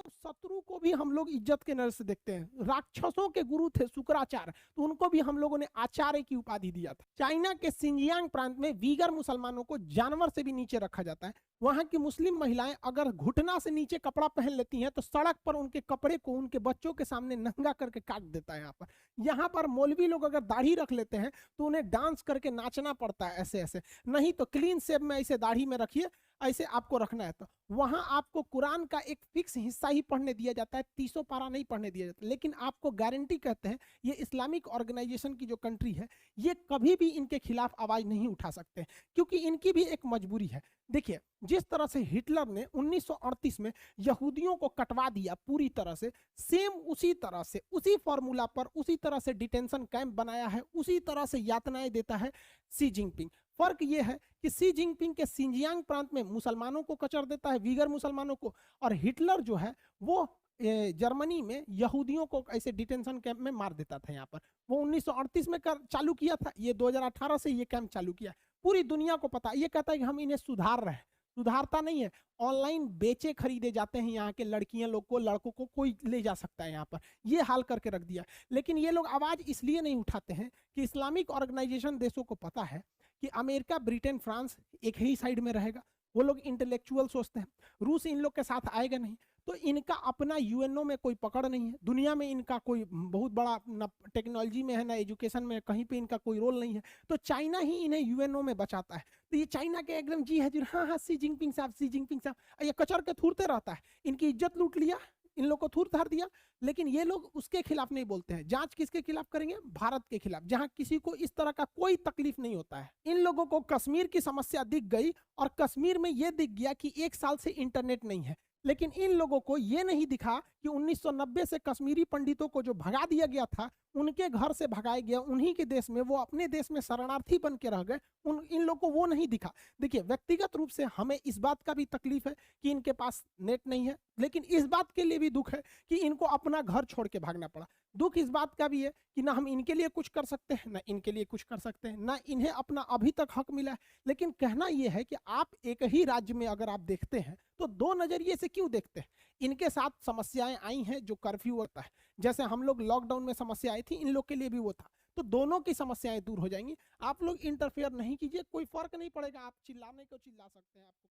शत्रु को भी हम लोग इज्जत के नजर से देखते हैं। राक्षसों के गुरु थे शुक्राचार्य, तो उनको भी हम लोगों ने आचार्य की उपाधि दिया था। चाइना के सिंजियांग प्रांत में वीगर मुसलमानों को जानवर से भी नीचे रखा जाता है। वहां की मुस्लिम महिलाएं अगर घुटना से नीचे कपड़ा पहन लेती हैं तो सड़क पर उनके कपड़े को उनके बच्चों के सामने नंगा करके काट देता है। यहाँ पर मौलवी लोग अगर दाढ़ी रख लेते हैं तो उन्हें डांस करके नाचना पड़ता है ऐसे ऐसे, नहीं तो क्लीन शेप में ऐसे दाढ़ी में रखिए, ऐसे आपको रखना है। तो वहां आपको कुरान का एक फिक्स हिस्सा ही पढ़ने दिया जाता है, 30 पारा नहीं पढ़ने दिया जाता। लेकिन आपको गारंटी कहते हैं ये इस्लामिक ऑर्गेनाइजेशन की जो कंट्री है ये कभी भी इनके खिलाफ आवाज नहीं उठा सकते, क्योंकि इनकी भी एक मजबूरी है। देखिए जिस तरह से हिटलर ने 1938 में यहूदियों को कटवा दिया पूरी तरह से, सेम उसी तरह से उसी फॉर्मूला पर उसी तरह से डिटेंशन कैंप बनाया है, उसी तरह से यातनाएं देता है शी जिनपिंग। फर्क यह है कि शी जिनपिंग के सिंजियांग प्रांत में मुसलमानों को कचर देता है, वीगर मुसलमानों को, और हिटलर जो है वो जर्मनी में यहूदियों को ऐसे डिटेंशन कैंप में मार देता था। यहाँ पर वो 1938 में चालू किया था, ये 2018 से ये कैंप चालू किया। पूरी दुनिया को पता, ये कहता है कि हम इन्हें सुधार रहे हैं, सुधारता नहीं है। ऑनलाइन बेचे खरीदे जाते हैं यहाँ के लड़कियां लोग को, लड़कों को कोई ले जा सकता है यहाँ पर, ये हाल करके रख दिया। लेकिन ये लोग आवाज इसलिए नहीं उठाते हैं कि इस्लामिक ऑर्गेनाइजेशन देशों को पता है कि अमेरिका, ब्रिटेन, फ्रांस एक ही साइड में रहेगा। वो लोग इंटेलेक्चुअल सोचते हैं, रूस इन लोग के साथ आएगा नहीं, तो इनका अपना यूएनओ में कोई पकड़ नहीं है, दुनिया में इनका कोई बहुत बड़ा न टेक्नोलॉजी में है ना एजुकेशन में, कहीं पे इनका कोई रोल नहीं है। तो चाइना ही इन्हें यूएनओ में बचाता है। तो ये चाइना के एकदम जी है जी, हाँ हाँ शी जिनपिंग साहब, शी जिनपिंग साहब, ये कचर के थूरते रहता है। इनकी इज्जत लूट लिया, इन लोग को थूर थार दिया, लेकिन ये लोग उसके खिलाफ नहीं बोलते हैं। जांच किसके खिलाफ करेंगे? भारत के खिलाफ, जहां किसी को इस तरह का कोई तकलीफ नहीं होता है। इन लोगों को कश्मीर की समस्या दिख गई और कश्मीर में यह दिख गया कि 1 साल से इंटरनेट नहीं है, लेकिन इन लोगों को यह नहीं दिखा कि 1990 से कश्मीरी पंडितों को जो भगा दिया गया था, उनके घर से भगाया गया, उन्हीं के देश में, वो अपने देश में शरणार्थी बन के रह गए, इन लोगों को वो नहीं दिखा। देखिए व्यक्तिगत रूप से हमें इस बात का भी तकलीफ है कि इनके पास नेट नहीं है, लेकिन इस बात के लिए भी दुख है कि इनको अपना घर छोड़ के भागना पड़ा। दुख इस बात का भी है कि ना हम इनके लिए कुछ कर सकते हैं, ना इनके लिए कुछ कर सकते हैं, ना इन्हें अपना अभी तक हक मिला है। लेकिन कहना यह है कि आप एक ही राज्य में अगर आप देखते हैं तो दो नजरिए से क्यों देखते हैं? इनके साथ समस्याएं आई हैं जो कर्फ्यू होता है, जैसे हम लोग लॉकडाउन में समस्या आई थी, इन लोग के लिए भी वो था। तो दोनों की समस्याएं दूर हो जाएंगी। आप लोग इंटरफेयर नहीं कीजिए, कोई फर्क नहीं पड़ेगा, आप चिल्लाने को चिल्ला सकते हैं, आपको